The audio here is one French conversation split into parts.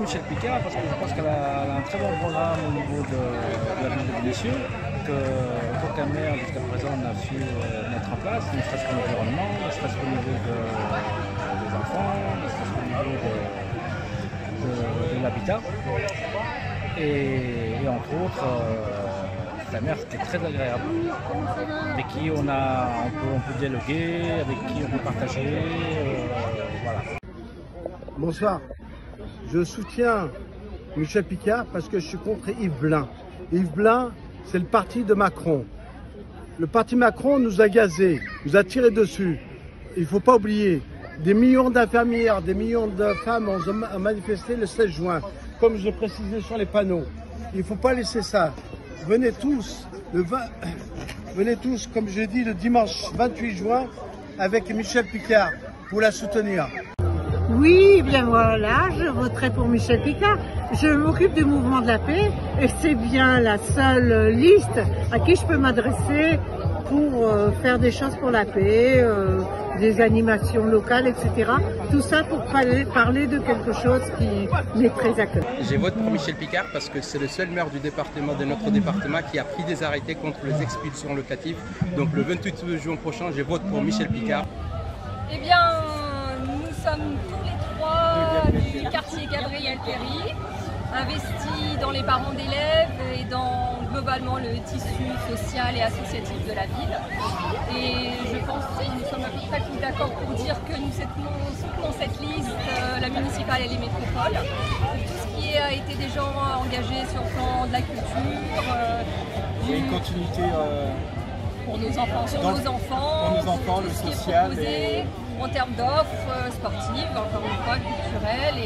Michel Picard parce que je pense qu'elle a un très bon programme au niveau de la ville de Vénissieux, qu'aucun maire jusqu'à présent n'a su mettre en place, ne serait-ce qu'au l'environnement, ne serait-ce qu'au niveau des enfants, ne serait-ce qu'au niveau de l'habitat. Et entre autres, la mère c'était très agréable, avec qui on peut dialoguer, avec qui on peut partager, voilà. Bonsoir, je soutiens Michel Picard parce que je suis contre Yves Blein. Yves Blein, c'est le parti de Macron. Le parti Macron nous a gazés, nous a tiré dessus. Il ne faut pas oublier, des millions d'infirmières, des millions de femmes ont manifesté le 16 juin, comme je l'ai précisé sur les panneaux. Il ne faut pas laisser ça. Venez tous, venez tous, comme je dis, le dimanche 28 juin avec Michel Picard pour la soutenir. Oui, bien voilà, je voterai pour Michel Picard. Je m'occupe du mouvement de la paix et c'est bien la seule liste à qui je peux m'adresser pour faire des choses pour la paix, des animations locales, etc. Tout ça pour parler de quelque chose qui m'est très à cœur. Je vote pour Michel Picard parce que c'est le seul maire du département, de notre département, qui a pris des arrêtés contre les expulsions locatives. Donc le 28 juin prochain, je vote pour Michel Picard. Eh bien, nous sommes tous les trois du quartier Gabriel Péry, investis dans les parents d'élèves et dans globalement le tissu social et associatif de la ville. Et je pense que nous sommes à peu près tous d'accord pour dire que nous soutenons cette liste, la municipale et les métropoles. Tout ce qui a été des gens engagés sur le plan de la culture. Il y a une continuité pour nos enfants, le ce qui est social. proposé en termes d'offres sportives, encore une fois, culturelles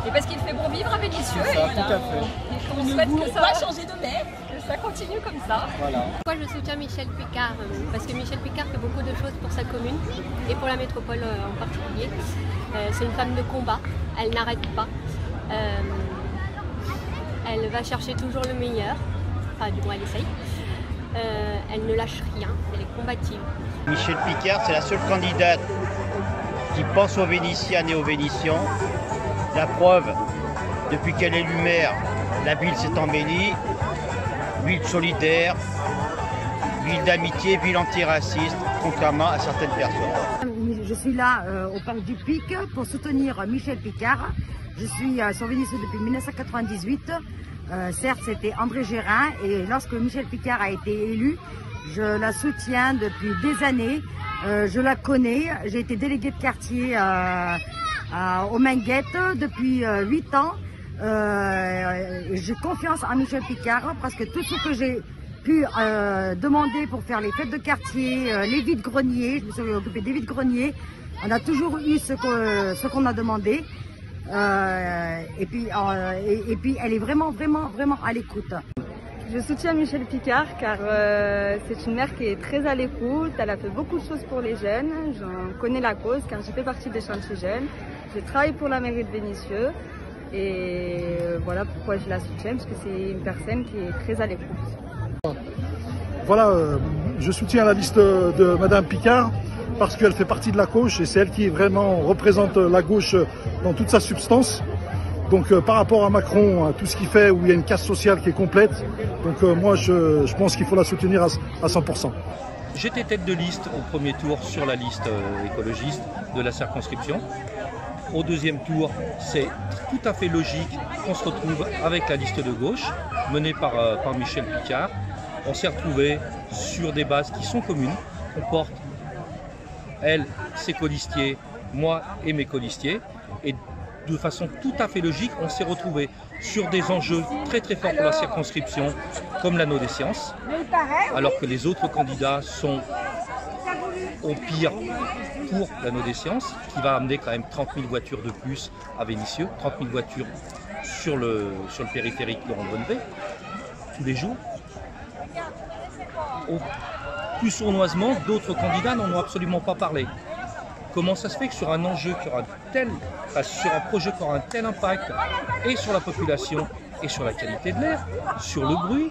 et parce qu'il fait bon vivre à Vénissieux. C'est ça, tout à fait. Et on souhaite que ça va changer de maire, que ça continue comme ça. Voilà. Pourquoi je soutiens Michel Picard? Parce que Michel Picard fait beaucoup de choses pour sa commune et pour la métropole en particulier. C'est une femme de combat, elle n'arrête pas. Elle va chercher toujours le meilleur, enfin du moins elle essaye. Elle ne lâche rien, elle est combative. Michel Picard, c'est la seule candidate qui pense aux Vénitiennes et aux Vénitiens. La preuve, depuis qu'elle est élue maire, la ville s'est embellie. Ville solidaire, ville d'amitié, ville antiraciste, contrairement à certaines personnes. Je suis là au parc du Pic pour soutenir Michel Picard. Je suis sur Vénissieux depuis 1998. Certes, c'était André Gérin et lorsque Michel Picard a été élu, je la soutiens depuis des années. Je la connais, j'ai été déléguée de quartier aux Minguettes depuis 8 ans. J'ai confiance en Michel Picard parce que tout ce que j'ai pu demander pour faire les fêtes de quartier, les vides-greniers, je me suis occupée des vides-greniers, on a toujours eu ce qu'on a demandé. Et puis elle est vraiment à l'écoute. Je soutiens Michel Picard car c'est une maire qui est très à l'écoute, elle a fait beaucoup de choses pour les jeunes, j'en connais la cause car j'ai fait partie des chantiers jeunes, je travaille pour la mairie de Vénissieux et voilà pourquoi je la soutiens, parce que c'est une personne qui est très à l'écoute. Voilà, je soutiens la liste de Madame Picard parce qu'elle fait partie de la gauche et c'est elle qui vraiment représente la gauche dans toute sa substance. Donc par rapport à Macron, à tout ce qu'il fait, où il y a une casse sociale qui est complète, donc moi je pense qu'il faut la soutenir à 100%. J'étais tête de liste au premier tour sur la liste écologiste de la circonscription. Au deuxième tour, c'est tout à fait logique qu'on se retrouve avec la liste de gauche, menée par Michel Picard. On s'est retrouvés sur des bases qui sont communes. On porte, elle, ses colistiers, moi et mes colistiers. Et de façon tout à fait logique, on s'est retrouvés sur des enjeux très forts pour la circonscription, comme l'anneau des sciences, alors que les autres candidats sont au pire pour l'anneau des sciences, qui va amener quand même 30 000 voitures de plus à Vénissieux, 30 000 voitures sur le périphérique Laurent Bonnevet, tous les jours. Plus sournoisement, d'autres candidats n'en ont absolument pas parlé. Comment ça se fait que sur un enjeu qui aura sur un projet qui aura un tel impact et sur la population et sur la qualité de l'air, sur le bruit,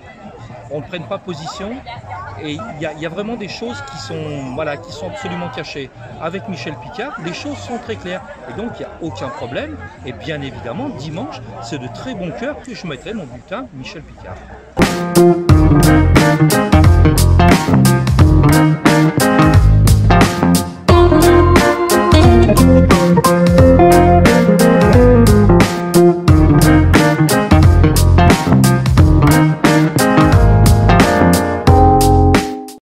on ne prenne pas position. Et il y a vraiment des choses qui sont absolument cachées. Avec Michel Picard, les choses sont très claires. Et donc, il n'y a aucun problème. Et bien évidemment, dimanche, c'est de très bon cœur que je mettrai mon bulletin Michel Picard.